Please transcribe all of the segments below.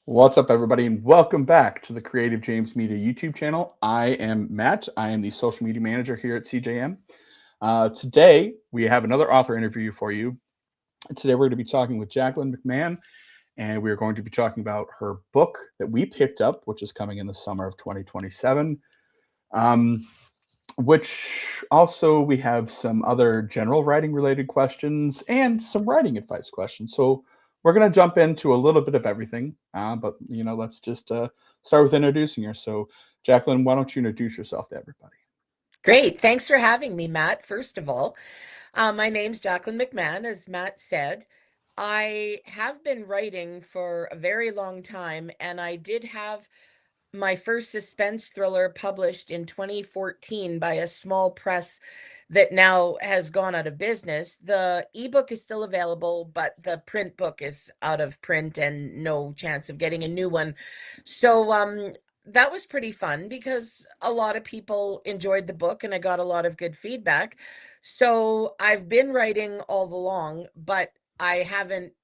What's up, everybody, and welcome back to the Creative James Media YouTube channel. I am Matt. I am the social media manager here at CJM. Today, we have another author interview for you. Today, we're going to be talking with Jacqueline McMahon, and we're going to be talking about her book that we picked up, which is coming in the summer of 2027. Which also we have some other general writing related questions and some writing advice questions. So we're going to jump into a little bit of everything, but let's just start with introducing her. So, Jacqueline, why don't you introduce yourself to everybody? Great. Thanks for having me, Matt. First of all, my name's Jacqueline McMahon, as Matt said. I have been writing for a very long time, and I did have my first suspense thriller published in 2014 by a small press that now has gone out of business. The ebook is still available, but the print book is out of print and no chance of getting a new one. So that was pretty fun because a lot of people enjoyed the book and I got a lot of good feedback. So I've been writing all along, but I haven't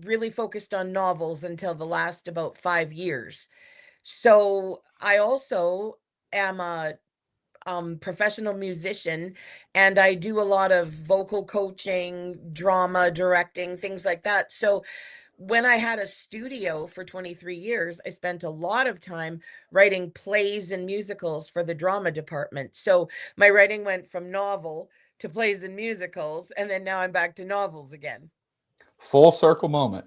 really focused on novels until the last about 5 years. So I also am a professional musician, and I do a lot of vocal coaching, drama, directing, things like that. So when I had a studio for 23 years, I spent a lot of time writing plays and musicals for the drama department. So my writing went from novel to plays and musicals, and then now I'm back to novels again. Full circle moment.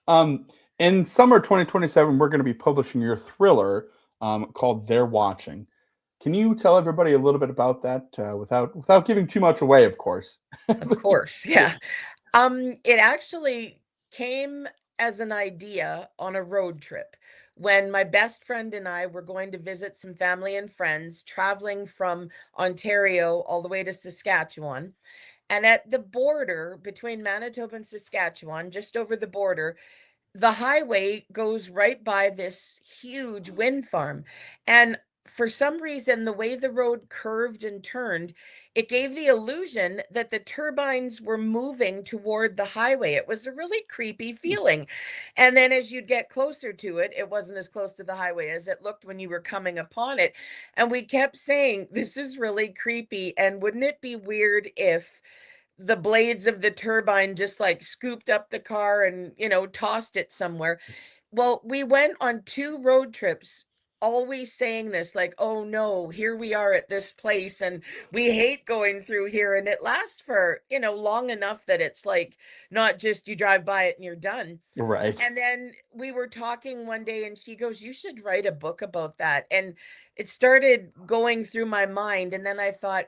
um, in summer 2027, we're going to be publishing your thriller called "They're Watching." Can you tell everybody a little bit about that without giving too much away, of course? Of course, yeah. It actually came as an idea on a road trip when my best friend and I were going to visit some family and friends traveling from Ontario all the way to Saskatchewan. And at the border between Manitoba and Saskatchewan, just over the border, the highway goes right by this huge wind farm. And for some reason, the way the road curved and turned, it gave the illusion that the turbines were moving toward the highway. It was a really creepy feeling. And then as you'd get closer to it, it wasn't as close to the highway as it looked when you were coming upon it. And we kept saying, this is really creepy. And wouldn't it be weird if the blades of the turbine just like scooped up the car and, tossed it somewhere? Well, we went on two road trips always saying this, like, oh no, here we are at this place and we hate going through here. And it lasts for, long enough that it's like not just you drive by it and you're done. Right. And then we were talking one day and she goes, you should write a book about that. And it started going through my mind. And then I thought,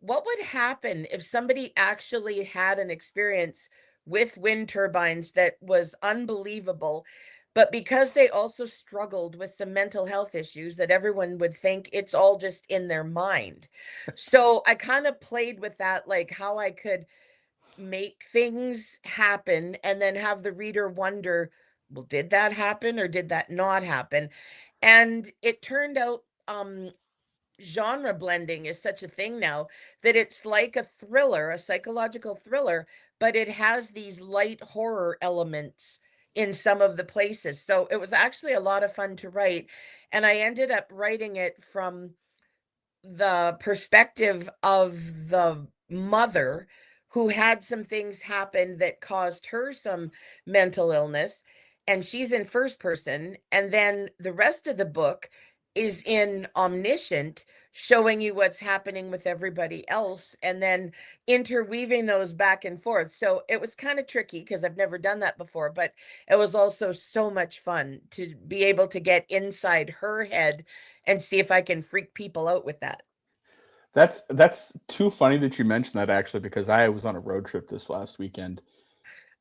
what would happen if somebody actually had an experience with wind turbines that was unbelievable, but because they also struggled with some mental health issues that everyone would think it's all just in their mind? So I kind of played with that, like how I could make things happen and then have the reader wonder, well, did that happen or did that not happen? And it turned out genre blending is such a thing now that it's like a thriller, a psychological thriller, but it has these light horror elements in some of the places. So it was actually a lot of fun to write. And I ended up writing it from the perspective of the mother who had some things happen that caused her some mental illness, and she's in first person. And then the rest of the book is in omniscient, showing you what's happening with everybody else and then interweaving those back and forth. So it was kind of tricky because I've never done that before, but it was also so much fun to be able to get inside her head and see if I can freak people out with that. That's too funny that you mentioned that actually, because I was on a road trip this last weekend,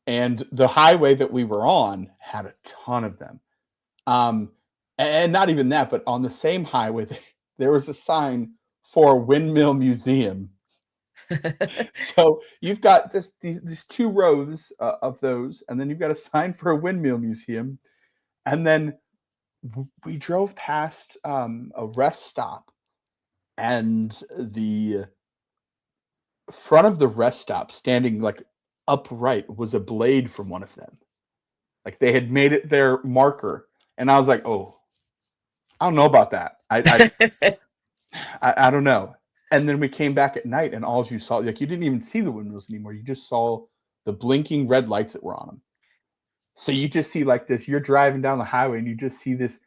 and the highway that we were on had a ton of them. Um, and not even that, but on the same highway, there was a sign for a windmill museum. So you've got these two rows of those, and then you've got a sign for a windmill museum, and then we drove past a rest stop, and the front of the rest stop, standing like upright, was a blade from one of them. Like they had made it their marker, and I was like, oh, I don't know about that. I don't know. And then we came back at night, and all you saw, like you didn't even see the windmills anymore. You just saw the blinking red lights that were on them. So you just see like this. You're driving down the highway, and you just see this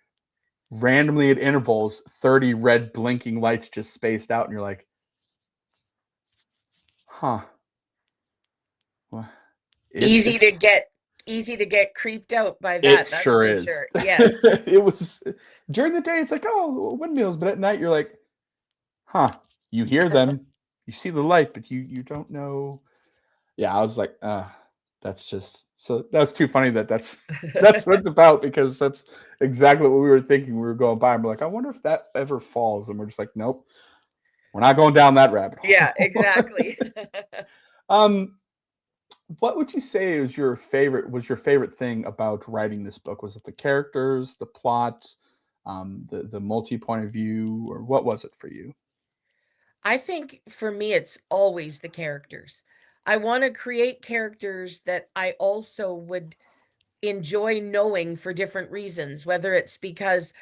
randomly at intervals 30 red blinking lights just spaced out, and you're like, huh. Well, Easy to it's get easy to get creeped out by it that, that's sure for is. sure. Yes. It was during the day. It's like, oh, windmills, but at night you're like, huh. You hear them, you see the light, but you don't know. Yeah, I was like, that's just so that's too funny that's what it's about because that's exactly what we were thinking. We were going by and we're like, I wonder if that ever falls, and we're just like, nope, we're not going down that rabbit Yeah, hole. exactly. um, what would you say is your favorite thing about writing this book? Was it the characters, the plot, the multi point of view, or what was it for you? I think for me, it's always the characters. I want to create characters that I also would enjoy knowing for different reasons, whether it's because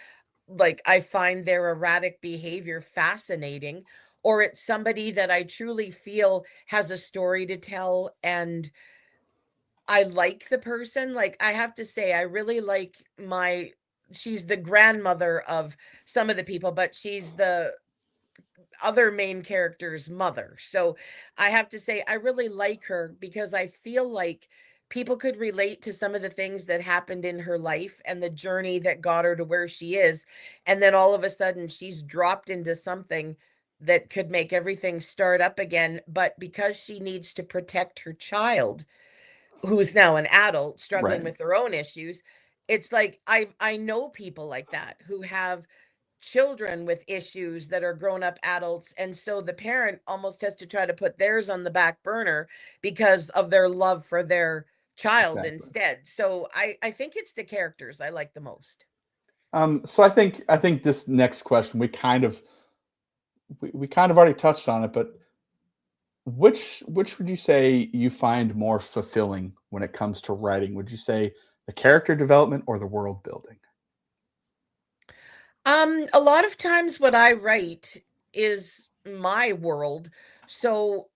like I find their erratic behavior fascinating, or it's somebody that I truly feel has a story to tell and I like the person. Like I have to say, I really like she's the grandmother of some of the people, but she's the other main character's mother. So I have to say, I really like her because I feel like people could relate to some of the things that happened in her life and the journey that got her to where she is. And then all of a sudden, she's dropped into something that could make everything start up again. But because she needs to protect her child, who's now an adult struggling Right, with their own issues, it's like I know people like that who have children with issues that are grown up adults, and so the parent almost has to try to put theirs on the back burner because of their love for their child exactly. instead. So I think it's the characters I like the most. So I think this next question we kind of already touched on it, but which would you say you find more fulfilling when it comes to writing? Would you say the character development or the world building? A lot of times what I write is my world. So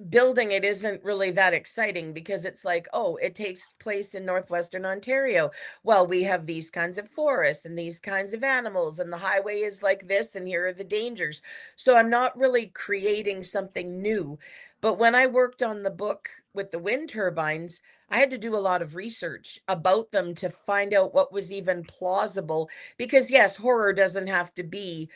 building it isn't really that exciting because it's like, oh, it takes place in northwestern Ontario. Well, we have these kinds of forests and these kinds of animals, and the highway is like this, and here are the dangers. So I'm not really creating something new. But when I worked on the book with the wind turbines, I had to do a lot of research about them to find out what was even plausible because yes, horror doesn't have to be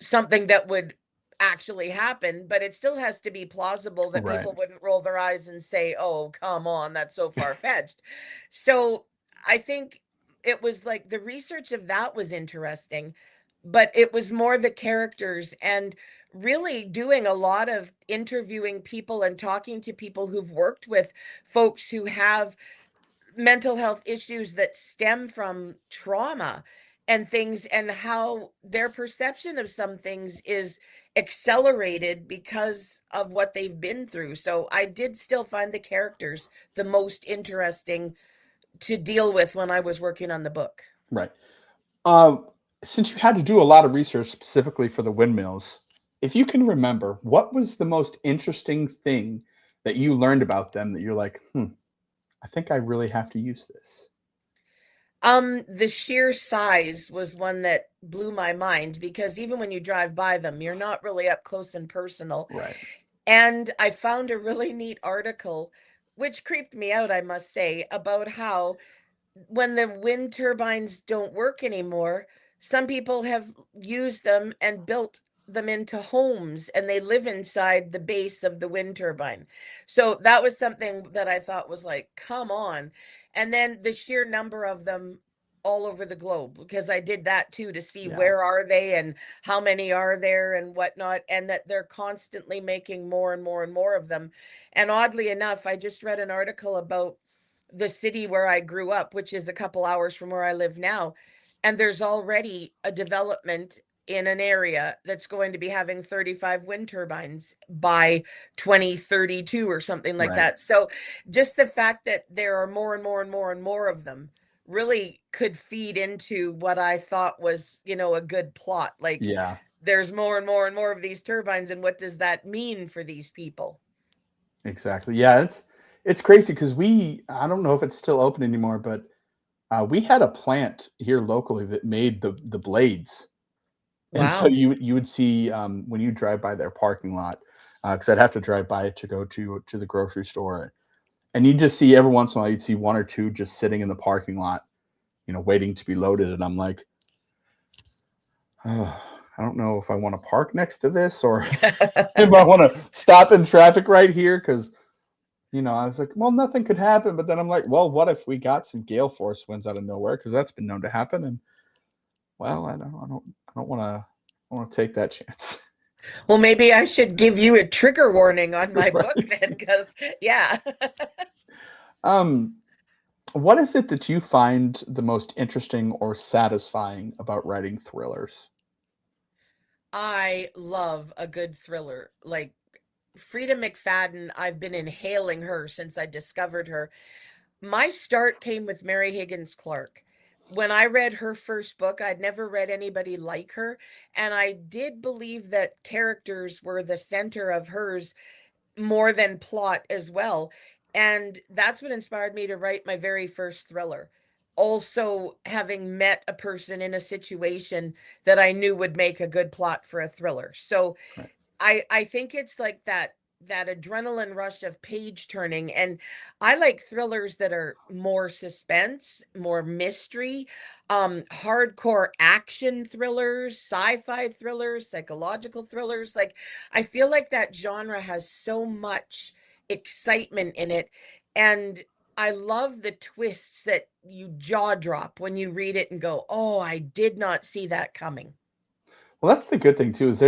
something that would actually happen, but it still has to be plausible that Right. people wouldn't roll their eyes and say, "Oh, come on, that's so far-fetched." So, I think it was like the research of that was interesting, but it was more the characters and really doing a lot of interviewing people and talking to people who've worked with folks who have mental health issues that stem from trauma and things, and how their perception of some things is accelerated because of what they've been through. So I did still find the characters the most interesting to deal with when I was working on the book. Right. Um, since you had to do a lot of research specifically for the windmills, if you can remember, what was the most interesting thing that you learned about them that you're like, I think I really have to use this? The sheer size was one that blew my mind because even when you drive by them, you're not really up close and personal. Right. And I found a really neat article, which creeped me out, I must say, about how when the wind turbines don't work anymore, some people have used them and built them into homes and they live inside the base of the wind turbine. So that was something that I thought was like, come on. And then the sheer number of them all over the globe, because I did that too to see Yeah. where are they and how many are there and whatnot, and that they're constantly making more and more and more of them. And oddly enough, I just read an article about the city where I grew up, which is a couple hours from where I live now. And there's already a development in an area that's going to be having 35 wind turbines by 2032 or something like Right. that. So just the fact that there are more and more and more and more of them really could feed into what I thought was, a good plot. Like, Yeah, there's more and more and more of these turbines, and what does that mean for these people? exactly. Yeah, it's crazy because I don't know if it's still open anymore, but we had a plant here locally that made the blades. And so Wow. you would see, when you drive by their parking lot, because I'd have to drive by it to go to the grocery store, and you just see every once in a while, you'd see 1 or 2 just sitting in the parking lot, waiting to be loaded, and I'm like, "Oh, I don't know if I wanna park next to this or if I wanna stop in traffic right here, because I was like, "Well, nothing could happen," but then I'm like, "Well, what if we got some gale force winds out of nowhere? Because that's been known to happen, and, well, I don't wanna take that chance." Well, maybe I should give you a trigger warning on my book Right. then, because yeah. Um, what is it that you find the most interesting or satisfying about writing thrillers? I love a good thriller. Like Frida McFadden, I've been inhaling her since I discovered her. My start came with Mary Higgins Clark. When I read her first book, I'd never read anybody like her, and I did believe that characters were the center of hers more than plot as well. And that's what inspired me to write my very first thriller. Also, having met a person in a situation that I knew would make a good plot for a thriller. So, Right. I think it's like that adrenaline rush of page turning, and I like thrillers that are more suspense, more mystery, hardcore action thrillers, sci-fi thrillers, psychological thrillers. Like, I feel like that genre has so much excitement in it, and I love the twists that you jaw drop when you read it and go, "Oh, I did not see that coming." Well, that's the good thing too, is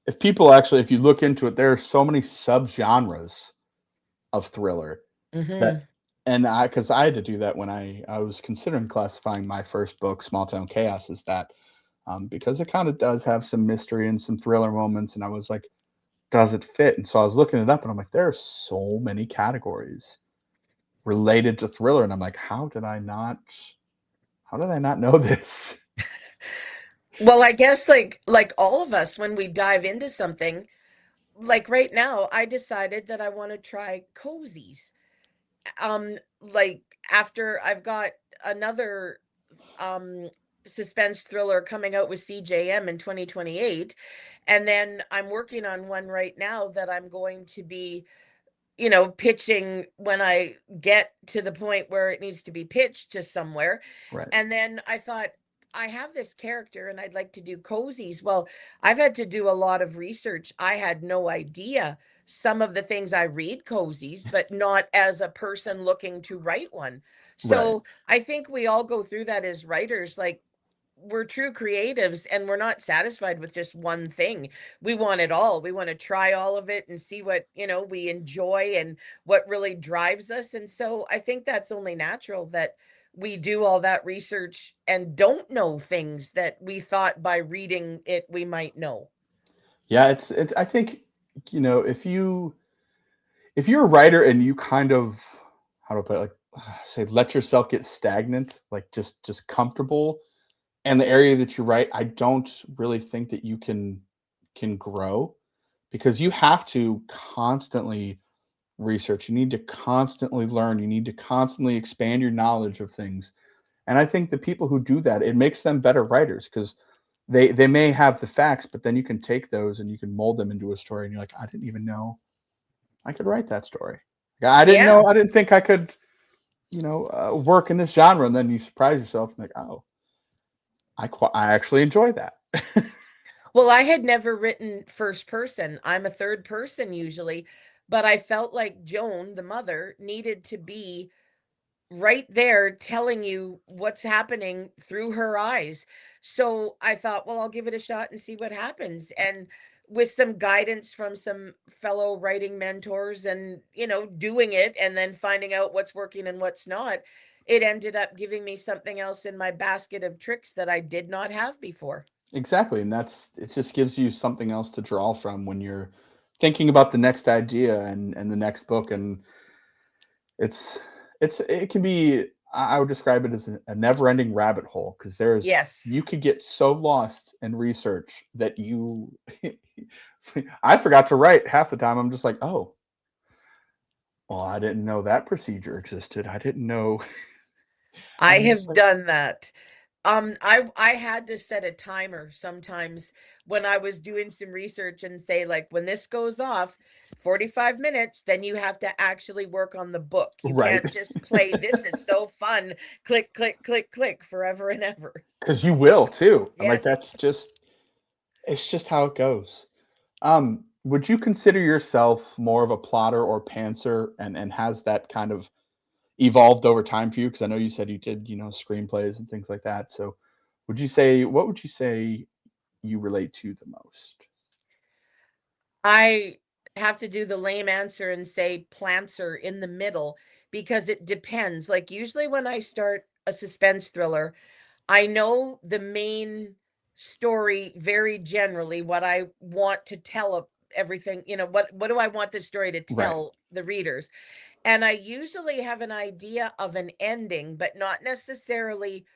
if people actually if you look into it, there are so many subgenres of thriller that Mhm. and I because I had to do that when I was considering classifying my first book, Small Town Chaos, as that, because it kinda does have some mystery and some thriller moments, and I was like, "Does it fit?" And so I was looking it up, and I'm like, "There are so many categories related to thriller," and I'm like, how did I not know this?" Well, I guess like all of us when we dive into something, like right now, I decided that I want to try cozies. Like after I've got another um suspense thriller coming out with CJM in 2028, and then I'm working on one right now that I'm going to be, pitching when I get to the point where it needs to be pitched to somewhere. Right, And then I thought, I have this character and I'd like to do cozies. Well, I've had to do a lot of research. I had no idea some of the things. I read cozies, but not as a person looking to write one. right. So I think we all go through that as writers. Like, we're true creatives and we're not satisfied with just one thing. We want it all. We want to try all of it and see what, we enjoy and what really drives us. And so I think that's only natural that we do all that research and don't know things that we thought by reading it we might know. Yeah, I think, if you're a writer and you kind of how do I put it, like, say, let yourself get stagnant, like, just comfortable in the area that you write, I don't really think that you can grow because you have to constantly research. You need to constantly learn. You need to constantly expand your knowledge of things. And I think the people who do that, it makes them better writers because they may have the facts, but then you can take those and you can mold them into a story. And you're like, I didn't even know I could write that story. Yeah, Yeah. I didn't think I could, work in this genre. And then you surprise yourself and like, oh, I actually enjoy that. Well, I had never written first person. I'm a third person usually, but I felt like Joan, the mother, needed to be right there telling you what's happening through her eyes. So I thought, well, I'll give it a shot and see what happens. And with some guidance from some fellow writing mentors and, doing it and then finding out what's working and what's not, it ended up giving me something else in my basket of tricks that I did not have before. Exactly, and that's it just gives you something else to draw from when you're thinking about the next idea and the next book, and it's it can be I would describe it as a never-ending rabbit hole because there's Yes. you could get so lost in research that you I forgot to write half the time. I'm just like, "Oh, well, I didn't know that procedure existed. I didn't know." I I'm just have like, done that. I had to set a timer sometimes when I was doing some research and say, like, when this goes off, 45 minutes, then you have to actually work on the book. You right. can't just play, this is so fun, click, click, click, click, forever and ever. Because you will too. I'm like, Yes. that's just it's just how it goes. Would you consider yourself more of a plotter or pantser, and has that kind of evolved over time for you? Because I know you said you did, screenplays and things like that. So, what would you say you relate to the most? I have to do the lame answer and say planter in the middle because it depends. Like, usually when I start a suspense thriller, I know the main story very generally, what I want to tell of everything, what do I want this story to Right, tell the readers? And I usually have an idea of an ending, but not necessarily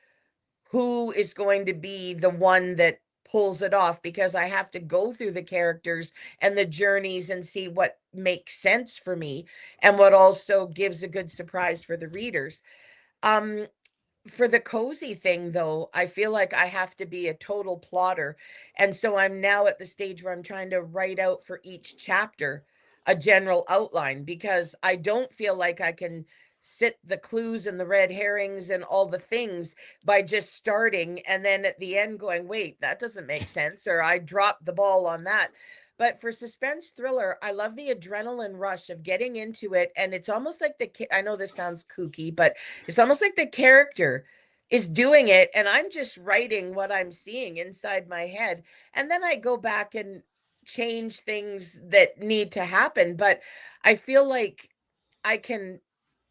who is going to be the one that pulls it off because I have to go through the characters and the journeys and see what makes sense for me and what also gives a good surprise for the readers. Um, for the cozy thing, though, I feel like I have to be a total plotter, and so I'm now at the stage where I'm trying to write out for each chapter a general outline because I don't feel like I can sit the clues and the red herrings and all the things by just starting and then at the end going, "Wait, that doesn't make sense," or "I dropped the ball on that." But for suspense thriller, I love the adrenaline rush of getting into it, and it's almost like I know this sounds kooky, but it's almost like the character is doing it and I'm just writing what I'm seeing inside my head. And then I go back and change things that need to happen. But I feel like I can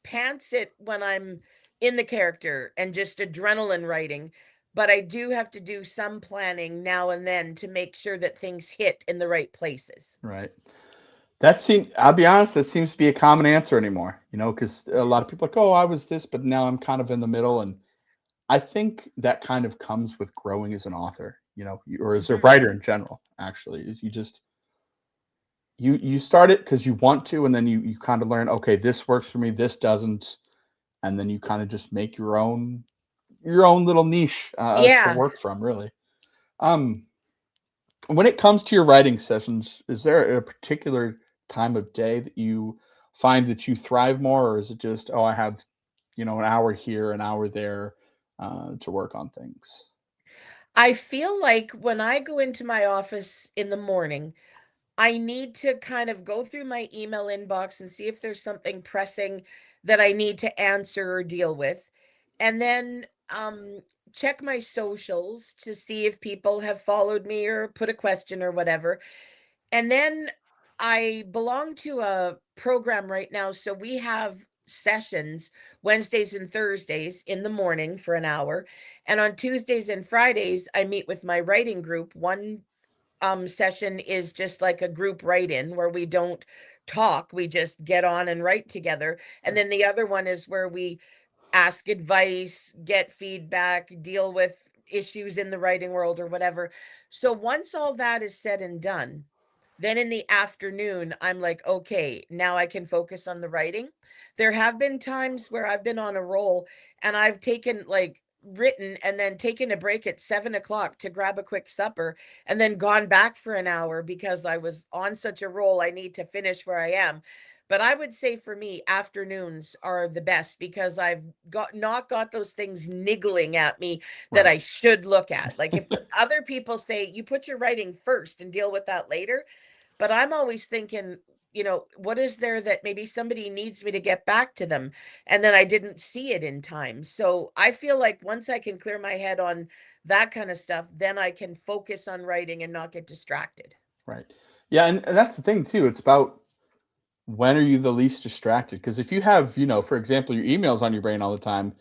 pants it when I'm in the character and just adrenaline writing. But I do have to do some planning now and then to make sure that things hit in the right places. right. I'll be honest, that seems to be a common answer anymore, because a lot of people are like, oh, I was this, but now I'm kind of in the middle. And I think that kind of comes with growing as an author, or as a Mhm. writer in general, actually, is you start it because you want to, and then you kind of learn, okay, this works for me, this doesn't, and then you kind of just make your own little niche to Yeah. work from, really. Um, when it comes to your writing sessions, is there a particular time of day that you find that you thrive more, or is it just, oh, I have, an hour here, an hour there, to work on things? I feel like when I go into my office in the morning, I need to kind of go through my email inbox and see if there's something pressing that I need to answer or deal with. And then check my socials to see if people have followed me or put a question or whatever. And then I belong to a program right now. So we have sessions Wednesdays and Thursdays in the morning for an hour. And on Tuesdays and Fridays, I meet with my writing group. One session is just like a group write-in where we don't talk, we just get on and write together. And Right. then the other one is where we ask advice, get feedback, deal with issues in the writing world or whatever. So once all that is said and done, then in the afternoon, I'm like, okay, now I can focus on the writing. There have been times where I've been on a roll and I've taken like written and then taken a break at 7 o'clock to grab a quick supper and then gone back for an hour because I was on such a roll. I need to finish where I am. But I would say for me, afternoons are the best because I've not got those things niggling at me that Right. I should look at. Like if other people say you put your writing first and deal with that later, but I'm always thinking, what is there that maybe somebody needs me to get back to them and then I didn't see it in time. So I feel like once I can clear my head on that kind of stuff, then I can focus on writing and not get distracted. Right. Yeah, and that's the thing too. It's about when are you the least distracted? Because if you have, for example, your emails on your brain all the time,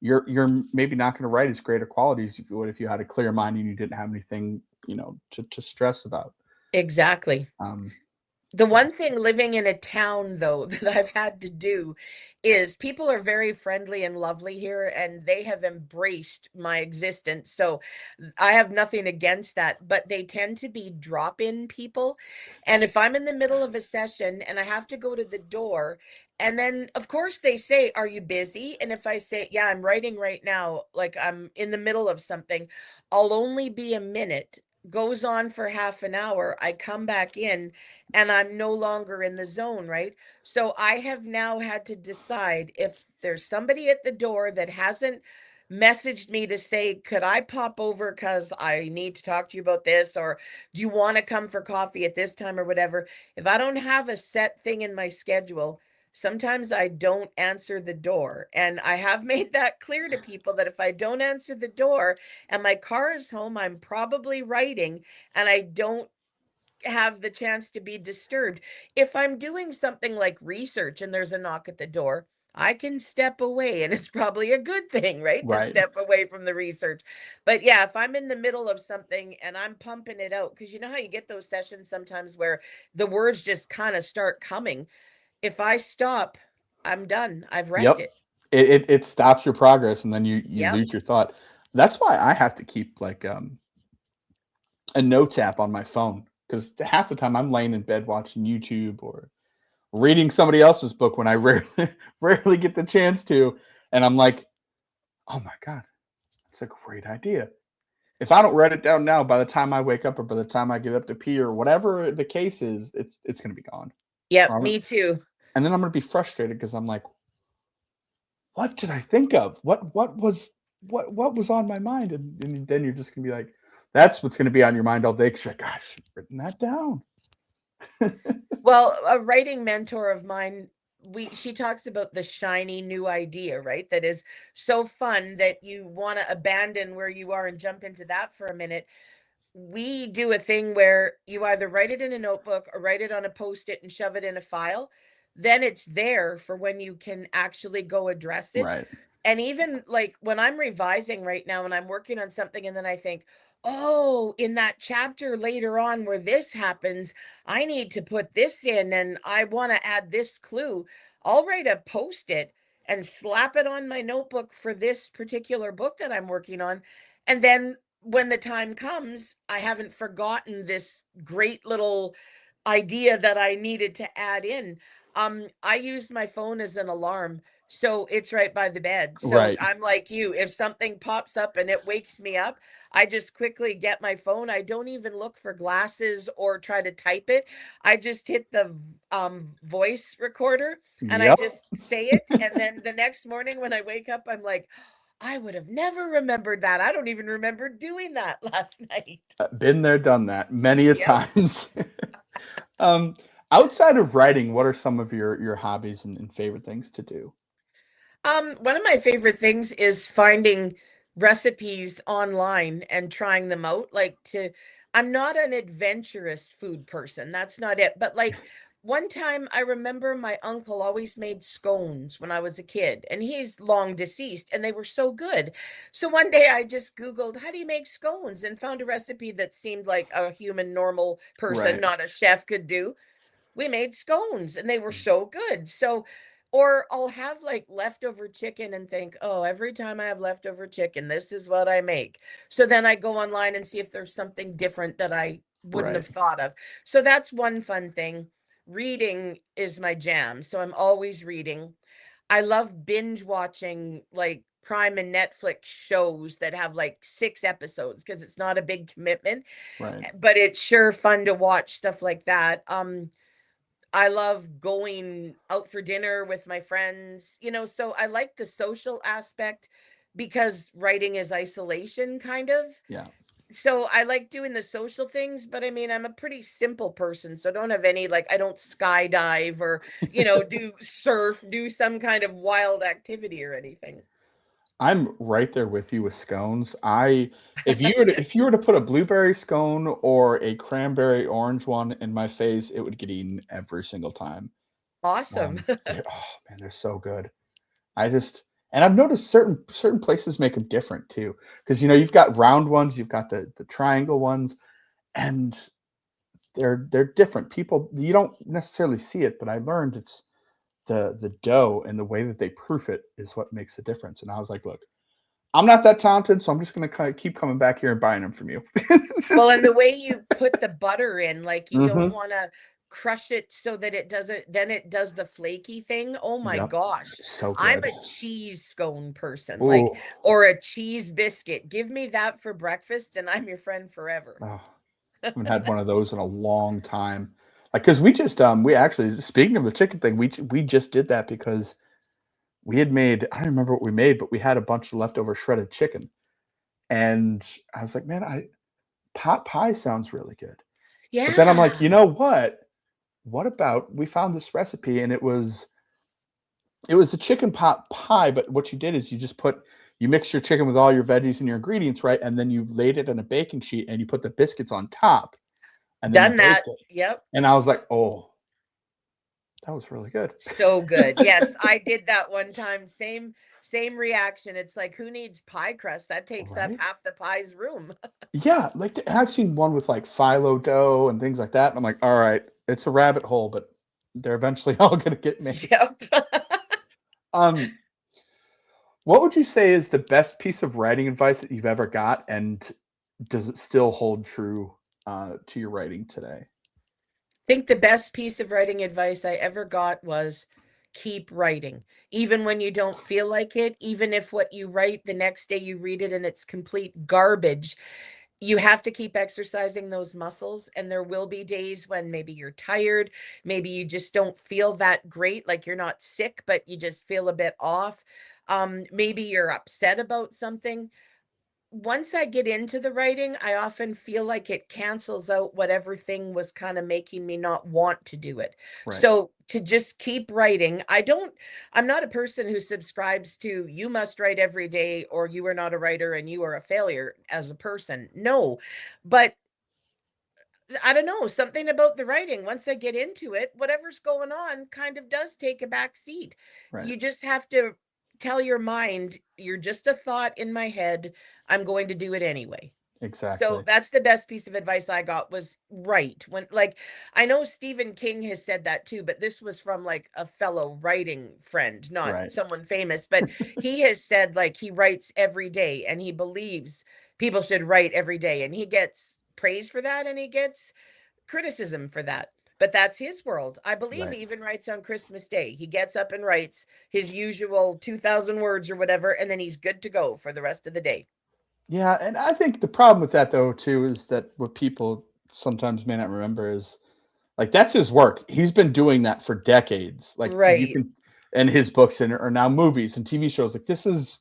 you're maybe not going to write as great a quality as you would if you had a clear mind and you didn't have anything, to stress about. Exactly. Um, The yeah. one thing living in a town, though, that I've had to do is people are very friendly and lovely here, and they have embraced my existence. So I have nothing against that, but they tend to be drop-in people. And if I'm in the middle of a session and I have to go to the door, and then of course they say, "Are you busy?" And if I say, "Yeah, I'm writing right now," like I'm in the middle of something, I'll only be a minute. Goes on for half an hour. I come back in and I'm no longer in the zone, right? So I have now had to decide if there's somebody at the door that hasn't messaged me to say, could I pop over because I need to talk to you about this, or do you want to come for coffee at this time or whatever? If I don't have a set thing in my schedule, sometimes I don't answer the door. And I have made that clear to people that if I don't answer the door and my car is home, I'm probably writing and I don't have the chance to be disturbed. If I'm doing something like research and there's a knock at the door, I can step away and it's probably a good thing, right? To Right. step away from the research. But yeah, if I'm in the middle of something and I'm pumping it out, because you know how you get those sessions sometimes where the words just kind of start coming. If I stop, I'm done. I've wrecked Yep. it. It stops your progress, and then you Yep. lose your thought. That's why I have to keep like a notes app on my phone, because half the time I'm laying in bed watching YouTube or reading somebody else's book when I rarely rarely get the chance to, and I'm like, oh my god, it's a great idea. If I don't write it down now, by the time I wake up or by the time I get up to pee or whatever the case is, it's gonna be gone. Yep. Me too. And then I'm gonna be frustrated because I'm like, what did I think of? What was on my mind? And then you're just gonna be like, that's what's gonna be on your mind all day because you're like, gosh, I should have written that down. Well, a writing mentor of mine, she talks about the shiny new idea, right? That is so fun that you want to abandon where you are and jump into that for a minute. We do a thing where you either write it in a notebook or write it on a post-it and shove it in a file. Then it's there for when you can actually go address it. Right. And even like when I'm revising right now and I'm working on something and then I think, oh, in that chapter later on where this happens, I need to put this in and I want to add this clue. I'll write a post-it and slap it on my notebook for this particular book that I'm working on. And then when the time comes, I haven't forgotten this great little idea that I needed to add in. I used my phone as an alarm, so it's right by the bed. So Right. I'm like you, if something pops up and it wakes me up, I just quickly get my phone. I don't even look for glasses or try to type it. I just hit the voice recorder and I Yep. just say it. And then the next morning when I wake up, I'm like, I would have never remembered that. I don't even remember doing that last night. Been there, done that many a Yep. times. um, Outside of writing, what are some of your hobbies and favorite things to do? One of my favorite things is finding recipes online and trying them out. I'm not an adventurous food person. That's not it. But like one time I remember my uncle always made scones when I was a kid, and he's long deceased, and they were so good. So one day I just Googled, how do you make scones? And found a recipe that seemed like a human, normal person, Right. not a chef, could do. We made scones and they were so good. So, or I'll have like leftover chicken and think, oh, every time I have leftover chicken, this is what I make. So then I go online and see if there's something different that I wouldn't Right. have thought of. So that's one fun thing. Reading is my jam. So I'm always reading. I love binge watching like Prime and Netflix shows that have like 6 episodes because it's not a big commitment, Right. but it's sure fun to watch stuff like that. I love going out for dinner with my friends, so I like the social aspect because writing is isolation kind of. Yeah. So I like doing the social things, but I mean, I'm a pretty simple person, so I don't have any like I don't skydive or, do surf, do some kind of wild activity or anything. I'm right there with you with scones. I if you were to put a blueberry scone or a cranberry orange one in my face, it would get eaten every single time. Awesome. Oh man, they're so good. I just And I've noticed certain places make them different too, because you've got round ones, you've got the triangle ones, and they're different. People, you don't necessarily see it, but I learned it's the dough and the way that they proof it is what makes the difference. And I was like, look, I'm not that talented, so I'm just gonna kind of keep coming back here and buying them from you. Well, Just, and the way you put the butter in, like you don't hmm want to crush it so that it doesn't, then it does the flaky thing. Oh my Yep, gosh. so I'm good. a cheese scone person, like, Oh, or a cheese biscuit. Give me that for breakfast and I'm your friend forever. oh, haven't had one of those in a long time. Like, cause we actually, speaking of the chicken thing, we just did that because we had made, I don't remember what we made, but we had a bunch of leftover shredded chicken, and I was like, man, I pot pie sounds really good. But then I'm like, you Yeah. know what? What about we found this recipe and it was a chicken pot pie, but what you did is you mixed your chicken with all your veggies and your ingredients, right? And then you laid it in a baking sheet and you put the biscuits on top and then you Done that. baked it. Yep. And I was like, "Oh, that was really good." So good. Yes, I did that one time. Same reaction. It's like, who needs pie crust? That takes up Right? half the pie's room. Yeah, like I've seen one with like phyllo dough and things like that. And I'm like, all right, it's a rabbit hole, but they're eventually all gonna get made. Yep. Um, what would you say is the best piece of writing advice that you've ever got, and does it still hold true to your writing today? Think the best piece of writing advice I ever got was keep writing. Even when you don't feel like it, even if what you write the next day you read it and it's complete garbage, you have to keep exercising those muscles. And there will be days when maybe you're tired, maybe you just don't feel that great, like you're not sick, but you just feel a bit off. Maybe you're upset about something. Once I get into the writing, I often feel like it cancels out whatever thing was kind of making me not want to do it. Right. So to just keep writing, I'm not a person who subscribes to you must write every day or you are not a writer and you are a failure as a person. No, but I don't know, something about the writing, once I get into it, whatever's going on kind of does take a back seat. Right. You just have to tell your mind, you're just a thought in my head. I'm going to do it anyway. So Exactly. that's the best piece of advice I got was write. When like I know Stephen King has said that too, but this was from like a fellow writing friend, not Right. someone famous, but he has said like he writes every day and he believes people should write every day and he gets praise for that and he gets criticism for that. But that's his world. I believe Right. he even writes on Christmas Day. He gets up and writes his usual 2,000 words or whatever, and then he's good to go for the rest of the day. Yeah, and I think the problem with that though too is that what people sometimes may not remember is like that's his work. He's been doing that for decades. Like you Right. can and his books and are now movies and TV shows. Like this is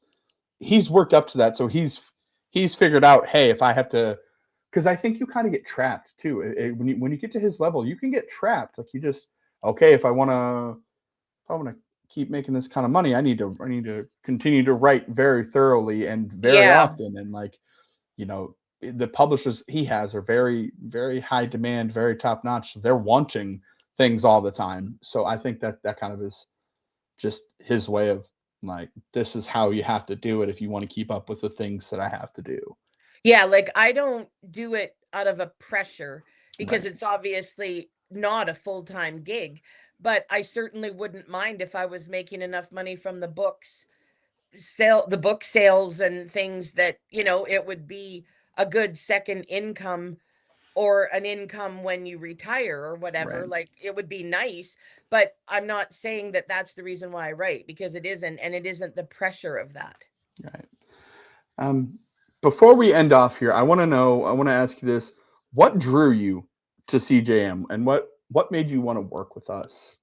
he's worked up to that. So he's figured out, hey, if I have to because I think you kind of get trapped too. When you get to his level, you can get trapped. Like you just okay, if I want to keep making this kind of money, I need to continue to write very thoroughly and very Yeah. often. And like, you know, the publishers he has are very, very high demand, very top notch. So they're wanting things all the time. So I think that kind of is just his way of like, this is how you have to do it if you want to keep up with the things that I have to do. Yeah, like, I don't do it out of a pressure because Right. it's obviously not a full-time gig, but I certainly wouldn't mind if I was making enough money from the book sales and things that, it would be a good second income or an income when you retire or whatever, Right. like, it would be nice, but I'm not saying that that's the reason why I write because it isn't, and it isn't the pressure of that. Right. Um, Before we end off here, I want to ask you this. What drew you to CJM and what made you want to work with us?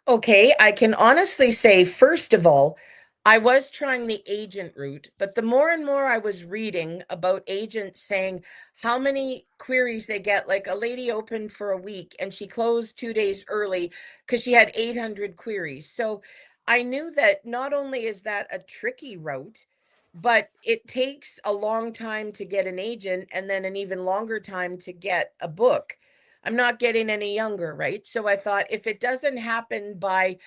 Okay, I can honestly say, first of all, I was trying the agent route, but the more and more I was reading about agents saying how many queries they get, like a lady opened for a week and she closed 2 days early because she had 800 queries. So I knew that not only is that a tricky route, but it takes a long time to get an agent and then an even longer time to get a book. I'm not getting any younger, right? So I thought if it doesn't happen by,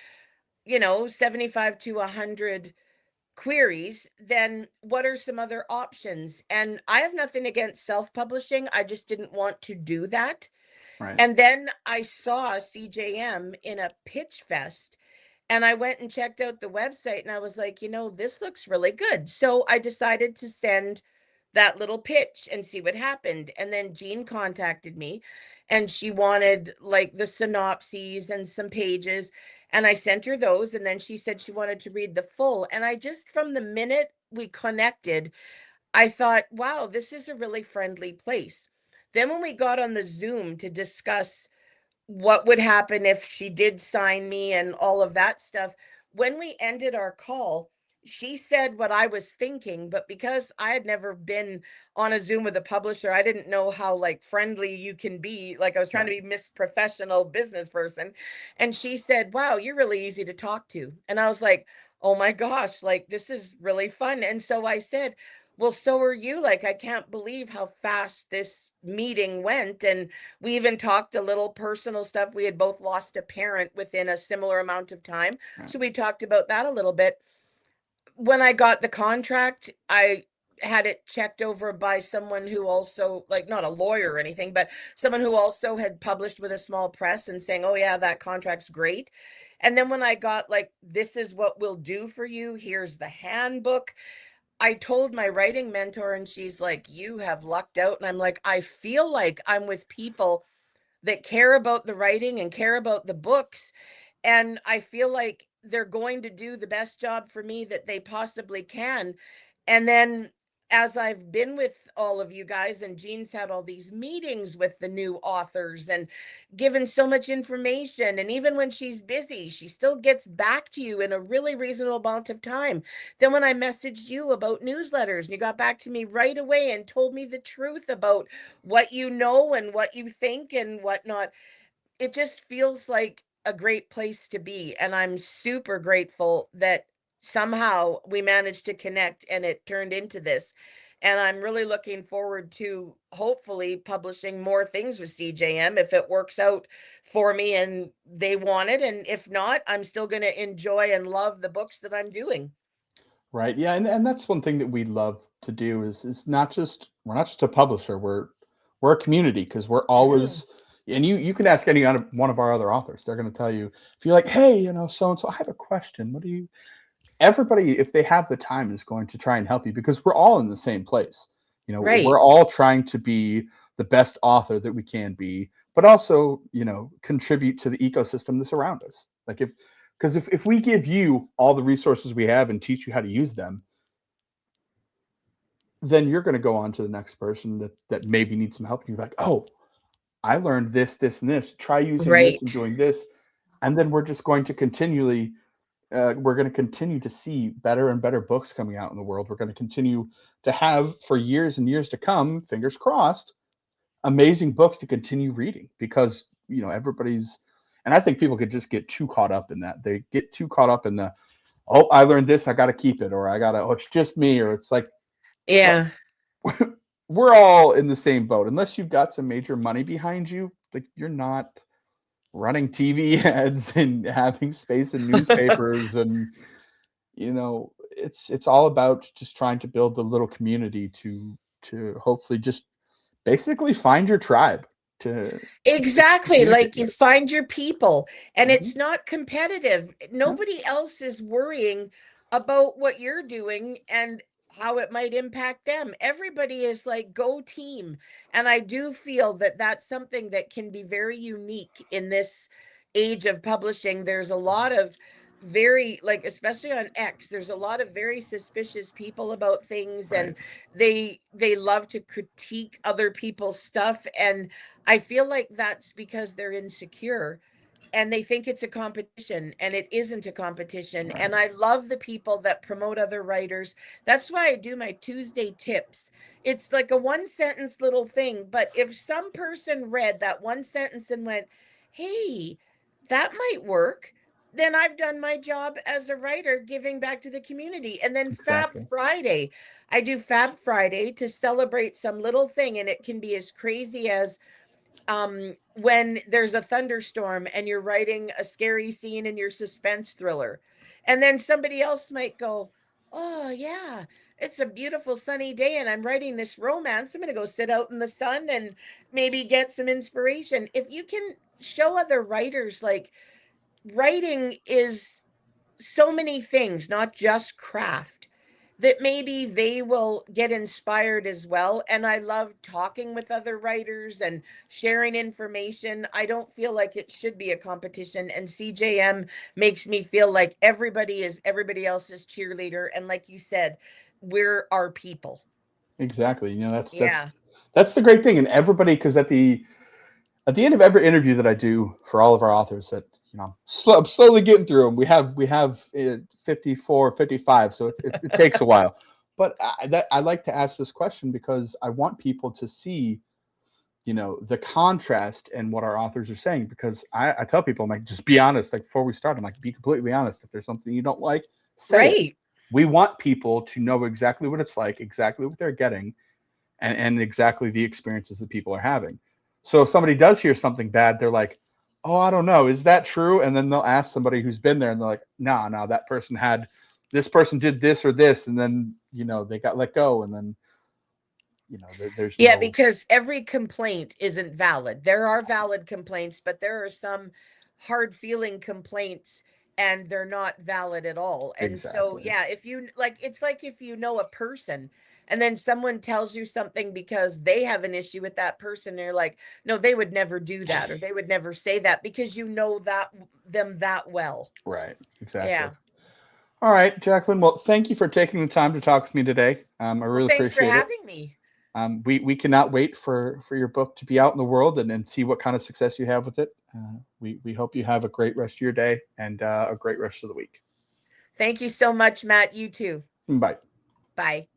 75 to 100 queries, then what are some other options? And I have nothing against self-publishing. I just didn't want to do that. Right. And then I saw CJM in a pitch fest, and I went and checked out the website, and I was like, this looks really good. So I decided to send that little pitch and see what happened. And then Jean contacted me, and she wanted like the synopses and some pages. And I sent her those. And then she said she wanted to read the full. And I just, from the minute we connected, I thought, wow, this is a really friendly place. Then when we got on the Zoom to discuss what would happen if she did sign me and all of that stuff, when we ended our call, she said what I was thinking, but because I had never been on a Zoom with a publisher, I didn't know how like friendly you can be. Like I was trying to Right. be Miss Professional business person. And she said, wow, you're really easy to talk to. And I was like, oh my gosh, like this is really fun. And so I said, well, so are you. Like, I can't believe how fast this meeting went. And we even talked a little personal stuff. We had both lost a parent within a similar amount of time. Right. So we talked about that a little bit. When I got the contract, I had it checked over by someone who also, like, not a lawyer or anything, but someone who also had published with a small press and saying, oh, yeah, that contract's great. And then when I got, like, this is what we'll do for you, here's the handbook, I told my writing mentor, and she's like, you have lucked out. And I'm like, I feel like I'm with people that care about the writing and care about the books. And I feel like they're going to do the best job for me that they possibly can. And then as I've been with all of you guys, and Jean's had all these meetings with the new authors and given so much information, and even when she's busy, she still gets back to you in a really reasonable amount of time. Then when I messaged you about newsletters, and you got back to me right away and told me the truth about what you know and what you think and whatnot, it just feels like a great place to be. And I'm super grateful that somehow we managed to connect and it turned into this. And I'm really looking forward to hopefully publishing more things with CJM if it works out for me and they want it. And if not, I'm still going to enjoy and love the books that I'm doing. Right. Yeah, and that's one thing that we love to do is not just we're not just a publisher, we're a community because we're Mhm. always and you can ask any one of our other authors. They're going to tell you if you're like, "Hey, so and so, I have a question. What do you?" Everybody, if they have the time, is going to try and help you because we're all in the same place. Right. We're all trying to be the best author that we can be, but also, contribute to the ecosystem that's around us. Like if we give you all the resources we have and teach you how to use them, then you're going to go on to the next person that maybe needs some help. And you're like, oh, I learned this, this, and this. Try using this and Right. doing this, and then we're just going to continually we're going to continue to see better and better books coming out in the world. We're going to continue to have for years and years to come, fingers crossed, amazing books to continue reading because, everybody's, and I think people could just get too caught up in that. They get too caught up in the, oh, I learned this, I got to keep it, or oh, it's just me, or it's like, well, Yeah. we're all in the same boat. Unless you've got some major money behind you, like you're not running TV ads and having space in newspapers and it's all about just trying to build a little community to hopefully just basically find your tribe to Exactly. communicate Like you with. find your people and Mhm. it's not competitive. No, Nobody else is worrying about what you're doing and how it might impact them. Everybody is like, go team. And I do feel that that's something that can be very unique in this age of publishing. There's a lot of very, like, especially on X, there's a lot of very suspicious people about things, and right, they love to critique other people's stuff. And I feel like that's because they're insecure and they think it's a competition, and it isn't a competition. right, And I love the people that promote other writers. That's why I do my Tuesday tips. It's like a one sentence little thing, but if some person read that one sentence and went, hey, that might work, then I've done my job as a writer giving back to the community. And then Fab exactly, Friday, I do Fab Friday to celebrate some little thing, and it can be as crazy as when there's a thunderstorm and you're writing a scary scene in your suspense thriller, and then somebody else might go, oh yeah, it's a beautiful sunny day and I'm writing this romance. I'm going to go sit out in the sun and maybe get some inspiration. If you can show other writers, like, writing is so many things, not just craft, that maybe they will get inspired as well. And I love talking with other writers and sharing information. I don't feel like it should be a competition. And CJM makes me feel like everybody is everybody else's cheerleader. And like you said, we're our people. Exactly. You know, Yeah. that's the great thing. And everybody, because at the end of every interview that I do for all of our authors, that I'm slowly getting through them. We have 54, 55, so it takes a while. But I like to ask this question because I want people to see, the contrast and what our authors are saying. Because I tell people, I'm like, just be honest. Like before we start, I'm like, be completely honest. If there's something you don't like, say it. Right. We want people to know exactly what it's like, exactly what they're getting, and exactly the experiences that people are having. So if somebody does hear something bad, they're like, "Oh, I don't know, is that true?" And then they'll ask somebody who's been there, and they're like, "No, no, that person had this person did this or this, and then they got let go, and then there's Yeah, no because every complaint isn't valid. There are valid complaints, but there are some hard feeling complaints and they're not valid at all. And so, exactly yeah, if you like, it's like if you know a person and then someone tells you something because they have an issue with that person, and you're like, no, they would never do that or they would never say that because you know that them that well. right, exactly. Yeah. All right, Jacqueline. Well, thank you for taking the time to talk with me today. I Well, really thanks for appreciate it. having me. We cannot wait for your book to be out in the world and see what kind of success you have with it. We hope you have a great rest of your day and a great rest of the week. Thank you so much, Matt. You too. Bye. Bye.